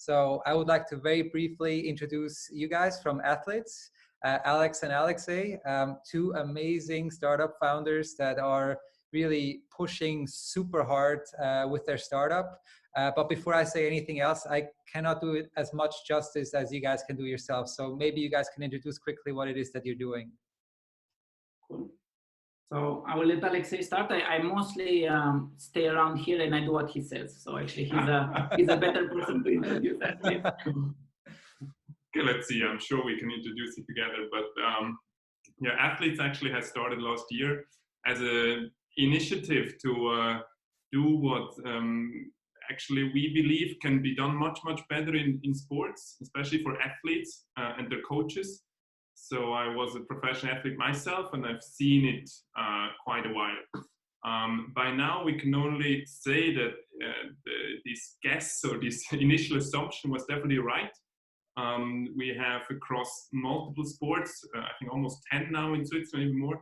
So I would like to very briefly introduce you guys from Athlyts, Alex and Alexei, two amazing startup founders that are really pushing super hard with their startup. But before I say anything else, I cannot do it as much justice as you guys can do yourselves. So maybe you guys can introduce quickly what it is that you're doing. Cool. So I will let Alexei start. I mostly stay around here and I do what he says. So actually he's a better person to introduce Athlyts. Okay, let's see. I'm sure we can introduce it together. But yeah, Athlyts actually has started last year as an initiative to do what actually we believe can be done much better in sports, especially for athletes and their coaches. So I was a professional athlete myself, and I've seen it quite a while. By now, we can only say that this guess or this initial assumption was definitely right. We have across multiple sports, I think almost 10 now in Switzerland, even more,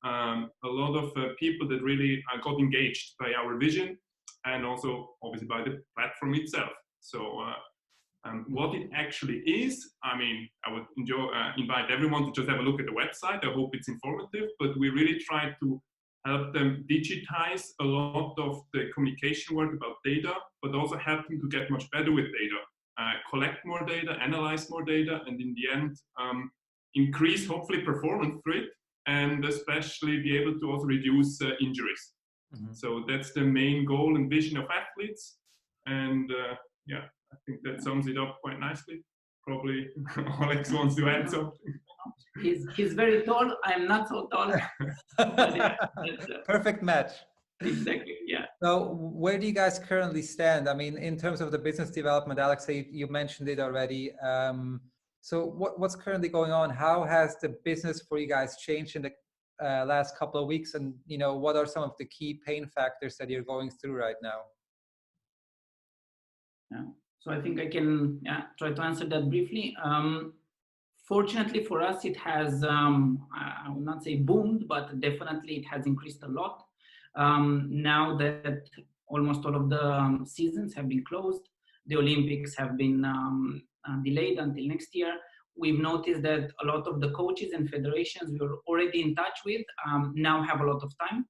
a lot of people that really got engaged by our vision and also obviously by the platform itself. So what it actually is, I mean, I would invite everyone to just have a look at the website. I hope it's informative, but we really try to help them digitize a lot of the communication work about data, but also help them to get much better with data, collect more data, analyze more data, and in the end, increase hopefully performance through it, and especially be able to also reduce injuries. Mm-hmm. So that's the main goal and vision of Athlyts. And yeah, I think that sums it up quite nicely. Probably Alex wants to add something. He's very tall. I'm not so tall. Yeah, perfect match. Exactly, yeah. So where do you guys currently stand? I mean, in terms of the business development, Alexei, you mentioned it already. So what's currently going on? How has the business for you guys changed in the last couple of weeks? And, you know, what are some of the key pain factors that you're going through right now? Yeah. So I think I can try to answer that briefly. Fortunately for us, it has, I will not say boomed, but definitely it has increased a lot. Now that almost all of the seasons have been closed, the Olympics have been delayed until next year. We've noticed that a lot of the coaches and federations we were already in touch with now have a lot of time.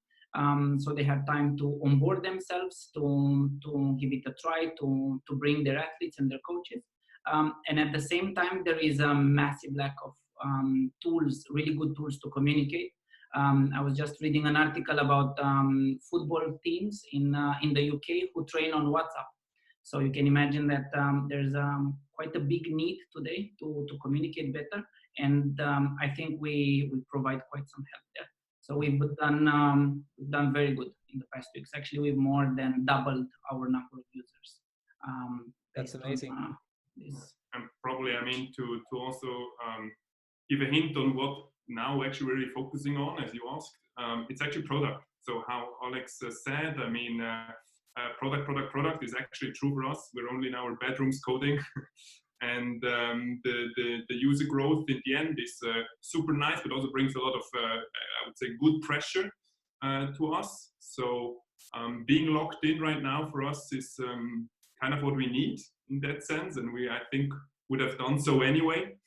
So they have time to onboard themselves, to give it a try, to bring their athletes and their coaches. And at the same time, there is a massive lack of tools, really good tools to communicate. I was just reading an article about football teams in the UK who train on WhatsApp. So you can imagine that there's quite a big need today to communicate better. And I think we provide quite some help there. So we've done very good in the past weeks. Actually, we've more than doubled our number of users. That's amazing. And probably, I mean, to also give a hint on what now actually we're really focusing on, as you asked, it's actually product. So how Alex said, I mean, product is actually true for us. We're only in our bedrooms coding. And the user growth in the end is super nice, but also brings a lot of, I would say, good pressure to us. So being locked in right now for us is kind of what we need in that sense. And I think, would have done so anyway.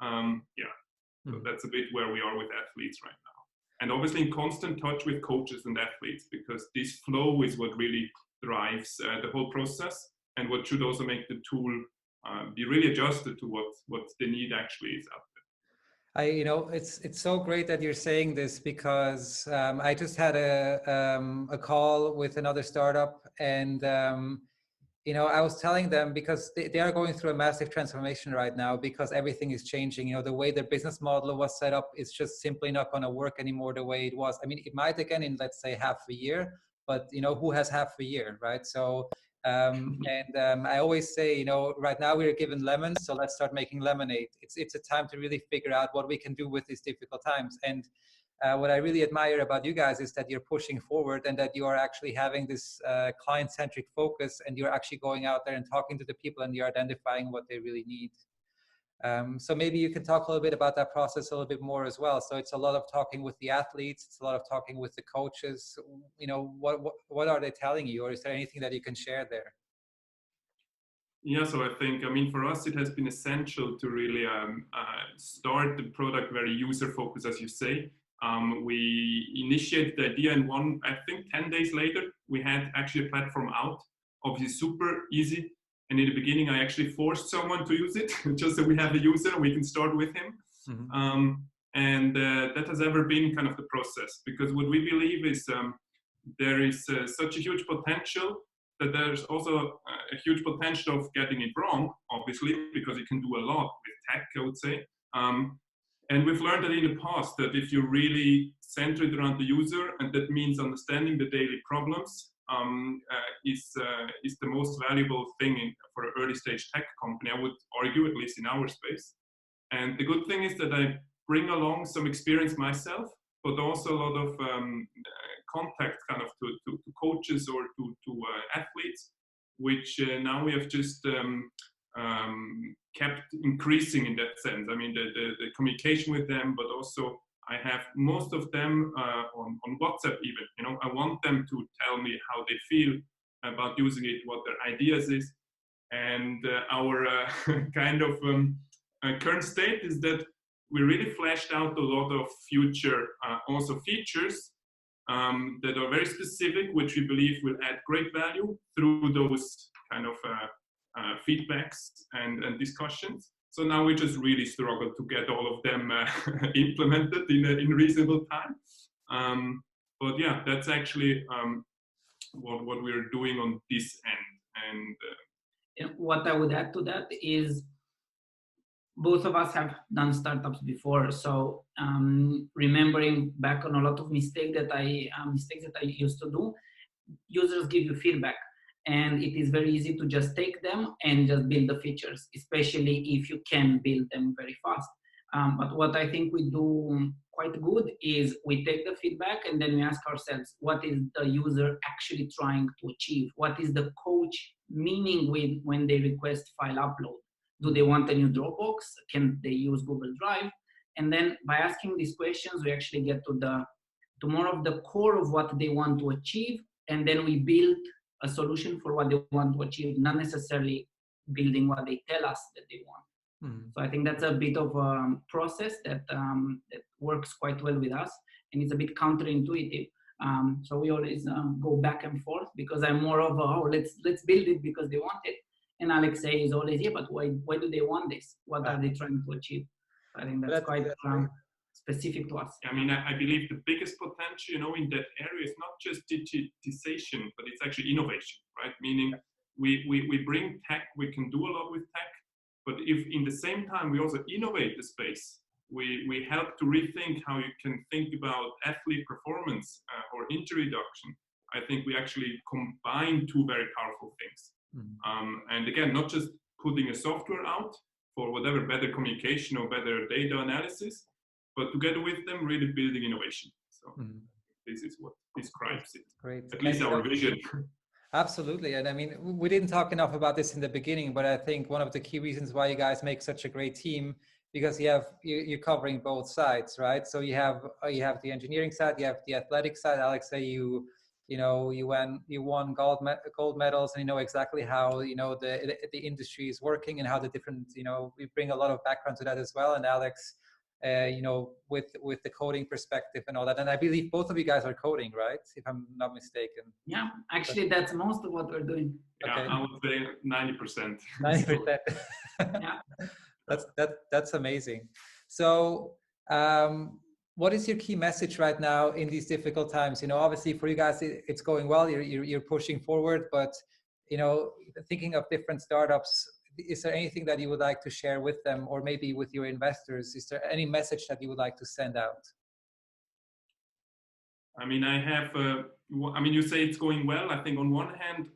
So that's a bit where we are with Athlyts right now. And obviously in constant touch with coaches and athletes, because this flow is what really drives the whole process, and what should also make the tool be really adjusted to what the need actually is out there. You know, it's so great that you're saying this, because I just had a call with another startup, and you know, I was telling them, because they are going through a massive transformation right now, because everything is changing. You know, the way their business model was set up is just simply not going to work anymore the way it was. I mean, it might again in, let's say, half a year, but you know, who has half a year, right? So I always say, you know, right now we're given lemons, so let's start making lemonade. It's a time to really figure out what we can do with these difficult times. And what I really admire about you guys is that you're pushing forward, and that you are actually having this client-centric focus, and you're actually going out there and talking to the people, and you're identifying what they really need. So maybe you can talk a little bit about that process a little bit more as well. So it's a lot of talking with the athletes, it's a lot of talking with the coaches. You know, what are they telling you, or is there anything that you can share there? Yeah, so I think, I mean, for us, it has been essential to really start the product very user-focused, as you say. We initiated the idea, and I think 10 days later, we had actually a platform out. Obviously, super easy. And in the beginning, I actually forced someone to use it, just so we have a user and we can start with him. Mm-hmm. And that has ever been kind of the process, because what we believe is there is such a huge potential, that there's also a huge potential of getting it wrong, obviously, because you can do a lot with tech, I would say. And we've learned that in the past, that if you really center it around the user, and that means understanding the daily problems, is the most valuable thing for an early stage tech company, I would argue, at least in our space. And the good thing is that I bring along some experience myself, but also a lot of contact kind of to coaches or to athletes, which now we have just kept increasing in that sense. I mean, the communication with them, but also I have most of them on WhatsApp even. You know, I want them to tell me how they feel about using it, what their ideas is. And our kind of current state is that we really fleshed out a lot of future also features that are very specific, which we believe will add great value through those kind of feedbacks and discussions. So now we just really struggle to get all of them implemented in reasonable time. But yeah, that's actually what we're doing on this end. And what I would add to that is, both of us have done startups before, so remembering back on a lot of mistakes that I used to do, users give you feedback, and it is very easy to just take them and just build the features, especially if you can build them very fast. But what I think we do quite good is we take the feedback and then we ask ourselves, what is the user actually trying to achieve? What is the coach meaning with when they request file upload? Do they want a new Dropbox? Can they use Google Drive? And then by asking these questions, we actually get to more of the core of what they want to achieve. And then we build a solution for what they want to achieve, not necessarily building what they tell us that they want. Mm-hmm. So I think that's a bit of a process that works quite well with us. And it's a bit counterintuitive. So we always go back and forth, because I'm more of let's build it because they want it. And Alexei is always, yeah, but why do they want this? What are they trying to achieve? I think that's quite specific to us. I mean, I believe the biggest potential, you know, in that area is not just digitization, but it's actually innovation, right? Meaning we bring tech, we can do a lot with tech, but if in the same time we also innovate the space, we help to rethink how you can think about athlete performance or injury reduction. I think we actually combine two very powerful things. And again, not just putting a software out for whatever better communication or better data analysis, but together with them, really building innovation. So this is what describes it. Great. At least our vision. Absolutely. And I mean, we didn't talk enough about this in the beginning, but I think one of the key reasons why you guys make such a great team, because you're covering both sides, right? So you have the engineering side, you have the athletic side. Alexei, you won gold medals, and you know exactly how the industry is working and how the different we bring a lot of background to that as well. And Alex, with the coding perspective and all that. And I believe both of you guys are coding, right? If I'm not mistaken. Yeah, actually, that's most of what we're doing. Yeah, okay. I would say 90%. 90%. Yeah. That's amazing. So, what is your key message right now in these difficult times? You know, obviously for you guys, it's going well. You're pushing forward, but thinking of different startups, is there anything that you would like to share with them, or maybe with your investors? Is there any message that you would like to send out? I mean, you say it's going well. I think on one hand,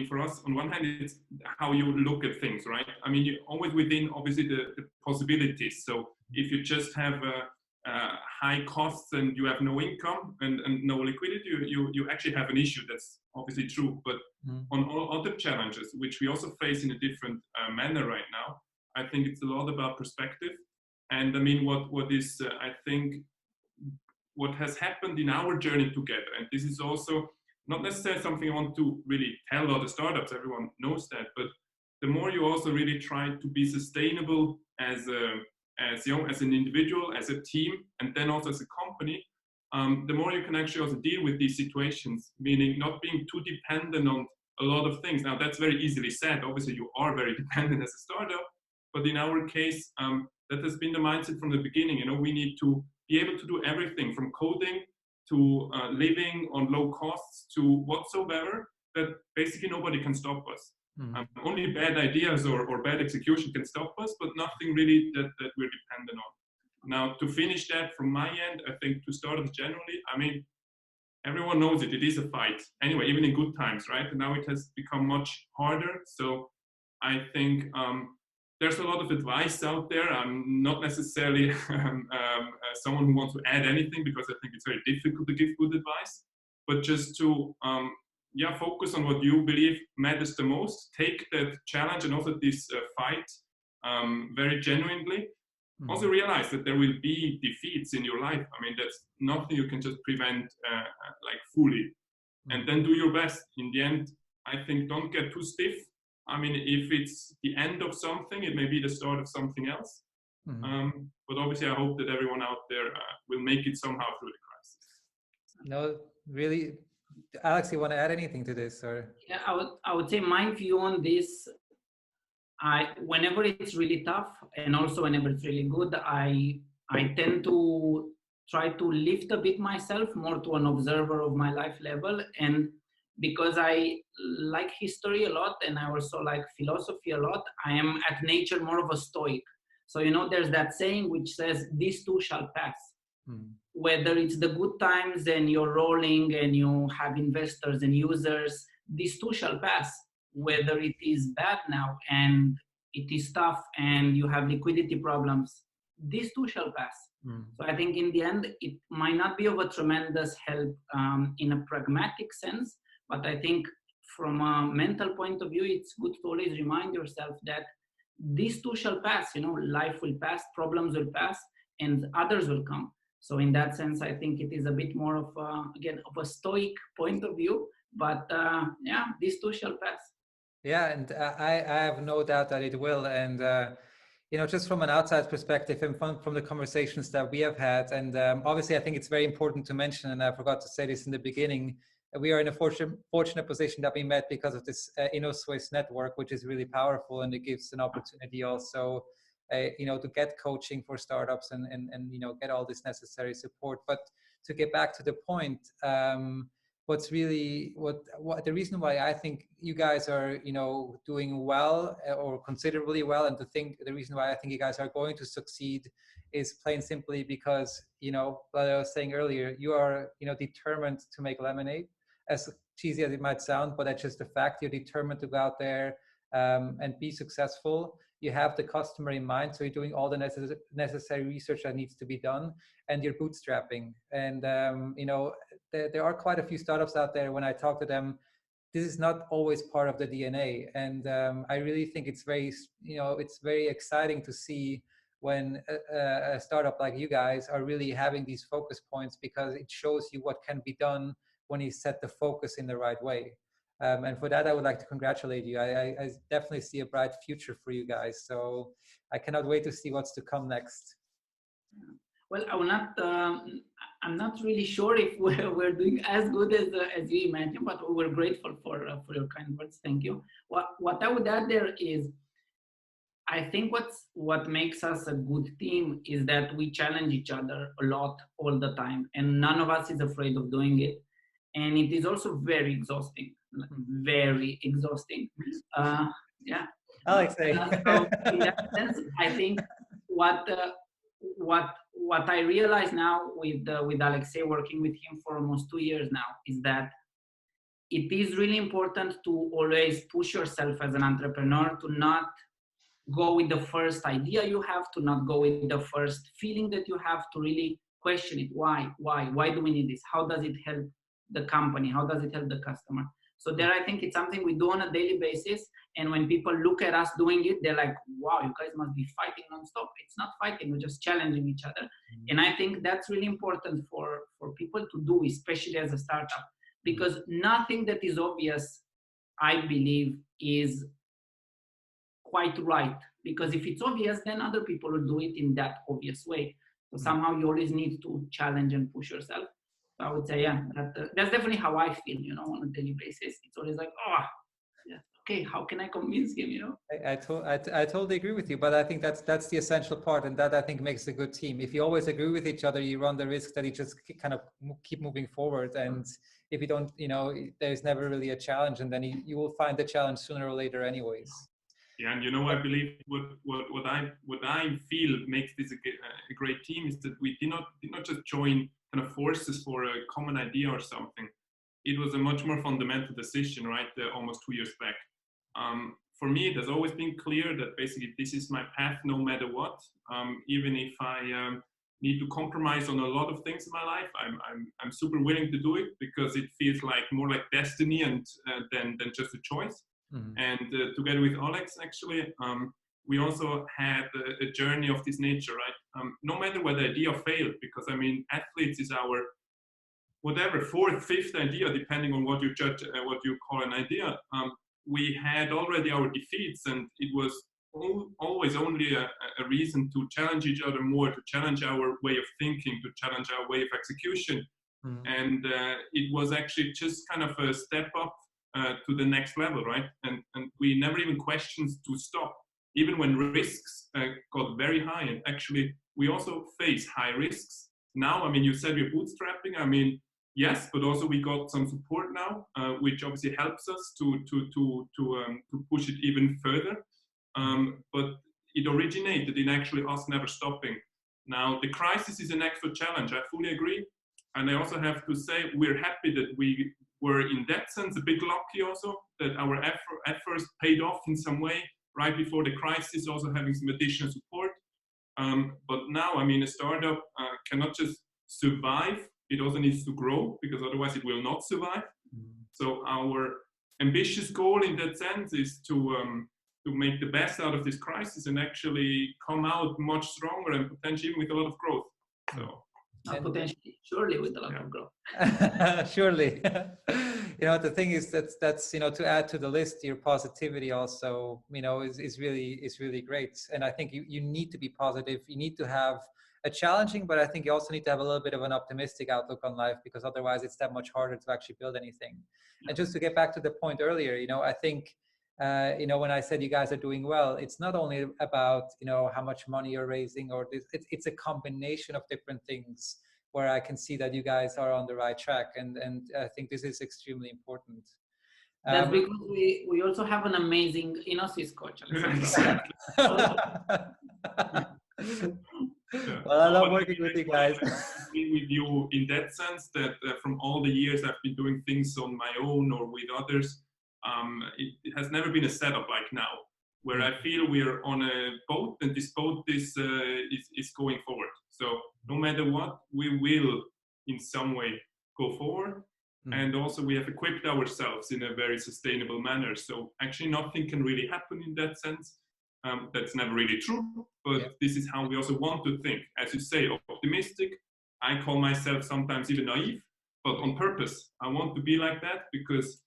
for us, on one hand, it's how you look at things, right? I mean, you're always within, obviously, the possibilities. So if you just have high costs and you have no income and no liquidity, you actually have an issue. That's obviously true. But on all other challenges, which we also face in a different manner right now, I think it's a lot about perspective. And I mean, what is, I think, what has happened in our journey together, and this is also not necessarily something I want to really tell other startups, everyone knows that, but the more you also really try to be sustainable as an individual, as a team, and then also as a company, the more you can actually also deal with these situations, meaning not being too dependent on a lot of things. Now, that's very easily said. Obviously, you are very dependent as a startup, but in our case, that has been the mindset from the beginning. You know, we need to be able to do everything from coding to living on low costs to whatsoever, that basically nobody can stop us. Only bad ideas or bad execution can stop us, but nothing really that we're dependent on. Now, to finish that from my end, I think to startups generally, I mean, everyone knows it is a fight. Anyway, even in good times, right? And now it has become much harder. So I think there's a lot of advice out there. I'm not necessarily someone who wants to add anything, because I think it's very difficult to give good advice, but just to focus on what you believe matters the most. Take that challenge and also this fight very genuinely. Also realize that there will be defeats in your life. I mean, that's nothing you can just prevent like fully. And then do your best. In the end, I think don't get too stiff. I mean, if it's the end of something, it may be the start of something else. But obviously, I hope that everyone out there will make it somehow through the crisis. No, really. Alex, you want to add anything to this? Or? Yeah, I would say my view on this, whenever it's really tough and also whenever it's really good, I tend to try to lift a bit myself more to an observer of my life level. And because I like history a lot and I also like philosophy a lot, I am at nature more of a stoic. So, you know, there's that saying which says, "These too shall pass." Whether it's the good times and you're rolling and you have investors and users, these too shall pass. Whether it is bad now and it is tough and you have liquidity problems, these too shall pass. So I think in the end, it might not be of a tremendous help in a pragmatic sense, but I think from a mental point of view, it's good to always remind yourself that these too shall pass. You know, life will pass, problems will pass, and others will come. So in that sense, I think it is a bit more of a stoic point of view, but these too shall pass. Yeah, and I have no doubt that it will. And you know, just from an outside perspective and from the conversations that we have had, and obviously I think it's very important to mention, and I forgot to say this in the beginning, we are in a fortunate position that we met because of this Innosuisse network, which is really powerful, and it gives an opportunity also, you know, to get coaching for startups and you know, get all this necessary support. But to get back to the point, what's really what the reason why I think you guys are, you know, doing well or considerably well, and the reason why I think you guys are going to succeed is plain simply because, you know, like I was saying earlier, you are, you know, determined to make lemonade. As cheesy as it might sound, but that's just a fact. You're determined to go out there and be successful. You have the customer in mind, so you're doing all the necessary research that needs to be done, and you're bootstrapping. And you know, there are quite a few startups out there. When I talk to them, this is not always part of the DNA, and I really think it's very, you know, it's very exciting to see when a startup like you guys are really having these focus points, because it shows you what can be done when you set the focus in the right way. And for that, I would like to congratulate you. I definitely see a bright future for you guys. So I cannot wait to see what's to come next. Well, I'm not really sure if we're doing as good as you imagine, but we're grateful for your kind words. Thank you. What I would add there is, I think what makes us a good team is that we challenge each other a lot all the time, and none of us is afraid of doing it. And it is also very exhausting, very exhausting. Yeah. Alexei. So in that sense, I think what I realize now with Alexei, working with him for almost 2 years now, is that it is really important to always push yourself as an entrepreneur, to not go with the first idea you have, to not go with the first feeling that you have, to really question it. Why do we need this? How does it help the company? How does it help the customer? So there, I think it's something we do on a daily basis. And when people look at us doing it, they're like, wow, you guys must be fighting nonstop. It's not fighting, we're just challenging each other. And I think that's really important for people to do, especially as a startup, because nothing that is obvious, I believe, is quite right, because if it's obvious, then other people will do it in that obvious way. So somehow you always need to challenge and push yourself. So I would say, yeah, that's definitely how I feel, on a daily basis. It's always like, oh, yeah, okay, how can I convince him, I totally agree with you, but I think that's the essential part, and that I think makes a good team. If you always agree with each other, you run the risk that you just kind of keep moving forward, and if you don't, there's never really a challenge, and then you will find the challenge sooner or later anyways. Yeah, and I believe what I feel makes this a great team is that we did not just join kind of forces for a common idea or something. It was a much more fundamental decision, right? Almost 2 years back. For me, it has always been clear that basically this is my path no matter what. Even if I need to compromise on a lot of things in my life, I'm super willing to do it because it feels like more like destiny and than just a choice. Mm-hmm. And together with Alex, actually, we also had a journey of this nature, right? No matter what the idea failed, because I mean, Athlyts is our whatever fourth, fifth idea, depending on what you judge, what you call an idea. We had already our defeats, and it was always only a reason to challenge each other more, to challenge our way of thinking, to challenge our way of execution. Mm-hmm. And it was actually just kind of a step up to the next level, right? And we never even questioned to stop, even when risks got very high. And actually, we also face high risks. Now, I mean, you said we're bootstrapping. I mean, yes, but also we got some support now, which obviously helps us to push it even further. But it originated in actually us never stopping. Now, the crisis is an extra challenge. I fully agree. And I also have to say, we're happy that we were in that sense a bit lucky also, that our efforts paid off in some way right before the crisis, also having some additional support. But now, I mean, a startup cannot just survive. It also needs to grow, because otherwise it will not survive. Mm-hmm. So our ambitious goal in that sense is to make the best out of this crisis and actually come out much stronger and potentially even with a lot of growth. So. Potentially, surely with a lot of growth. Surely. The thing is that's to add to the list, your positivity also, is really great. And I think you need to be positive. You need to have a challenging, but I think you also need to have a little bit of an optimistic outlook on life, because otherwise it's that much harder to actually build anything. Yeah. And just to get back to the point earlier, I think, when I said you guys are doing well, it's not only about, how much money you're raising or this, it's a combination of different things where I can see that you guys are on the right track. And I think this is extremely important. That's because we also have an amazing Innosuisse coach. Well, I love working with you guys. I agree with you in that sense that from all the years I've been doing things on my own or with others, it has never been a setup like now, where I feel we're on a boat and this boat is going forward. So no matter what, we will in some way go forward. And also we have equipped ourselves in a very sustainable manner. So actually nothing can really happen in that sense. That's never really true, but this is how we also want to think. As you say, optimistic. I call myself sometimes even naive, but on purpose. I want to be like that because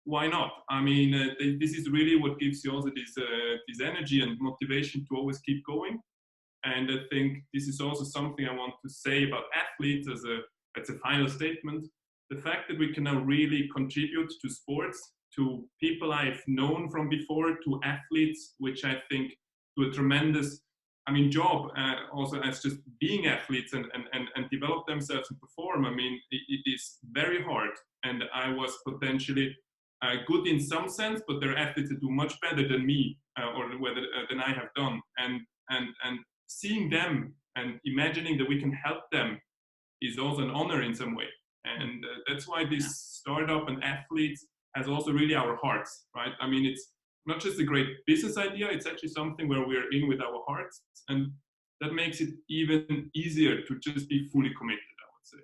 why not? I mean, this is really what gives you also this energy and motivation to always keep going. And I think this is also something I want to say about Athlyts as a final statement. The fact that we can now really contribute to sports, to people I've known from before, to athletes, which I think do a tremendous, job also as just being athletes and develop themselves and perform. I mean, it is very hard. And I was potentially good in some sense, but there are athletes that do much better than me than I have done. And seeing them and imagining that we can help them is also an honor in some way. And that's why this startup and Athlyts has also really our hearts, right? I mean, it's not just a great business idea, it's actually something where we're in with our hearts. And that makes it even easier to just be fully committed, I would say.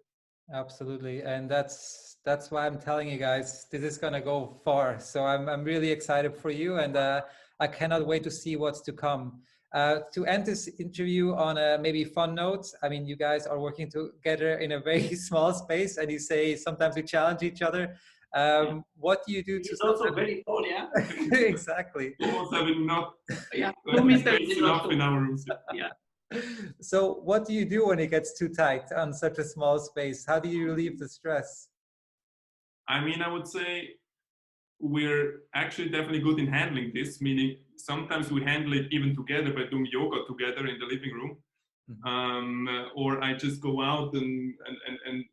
Absolutely. And that's why I'm telling you guys, this is going to go far. So I'm really excited for you. And I cannot wait to see what's to come. To end this interview on a maybe fun note, I mean, you guys are working together in a very small space, and you say sometimes we challenge each other. What do you do to He's also very tall, yeah. exactly. Almost having not Yeah, space enough in our rooms. Yeah. So what do you do when it gets too tight on such a small space? How do you relieve the stress? I mean, I would say we're actually definitely good in handling this, meaning sometimes we handle it even together by doing yoga together in the living room. Or I just go out and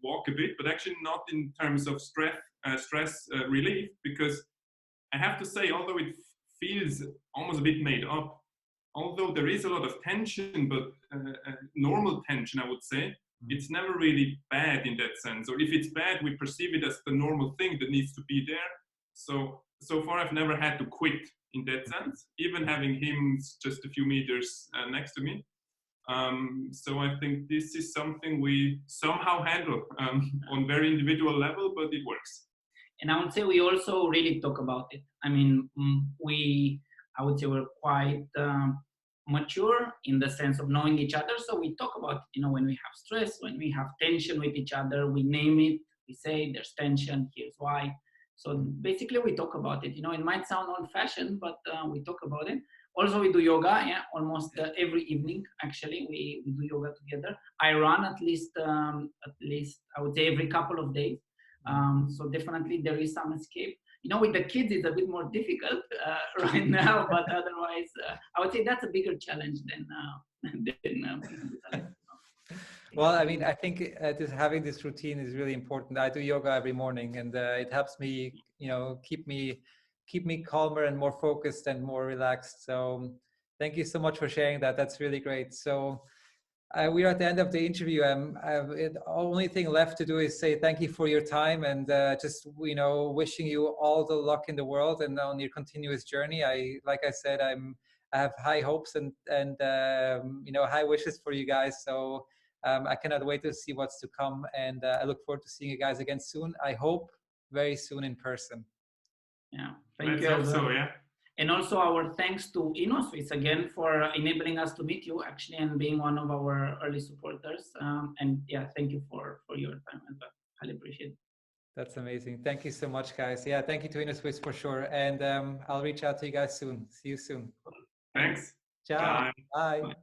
walk a bit, but actually not in terms of stress relief, because I have to say, although it feels almost a bit made up, although there is a lot of tension, but normal tension, I would say, it's never really bad in that sense. Or if it's bad, we perceive it as the normal thing that needs to be there. So far, I've never had to quit in that sense, even having him just a few meters next to me. So I think this is something we somehow handle on very individual level, but it works. And I would say we also really talk about it. I mean, I would say we're quite mature in the sense of knowing each other. So we talk about, when we have stress, when we have tension with each other, we name it, we say there's tension, here's why. So basically we talk about it. It might sound old-fashioned, but we talk about it. Also, we do yoga, almost every evening, actually, we do yoga together. I run at least, I would say every couple of days. So definitely there is some escape. With the kids, it's a bit more difficult right now, but otherwise, I would say that's a bigger challenge than Well, I mean, I think just having this routine is really important. I do yoga every morning, and it helps me, keep me calmer and more focused and more relaxed. So thank you so much for sharing that. That's really great. So we are at the end of the interview. The only thing left to do is say thank you for your time, and just wishing you all the luck in the world and on your continuous journey. Like I said, I have high hopes and high wishes for you guys. So I cannot wait to see what's to come, and I look forward to seeing you guys again soon. I hope very soon in person. Yeah, thank you. Let's hope so, yeah. And also our thanks to Innosuisse again for enabling us to meet you actually and being one of our early supporters. And yeah, thank you for your time as well. Highly appreciate it. That's amazing. Thank you so much, guys. Yeah, thank you to Innosuisse for sure. And I'll reach out to you guys soon. See you soon. Thanks. Ciao. Bye. Bye.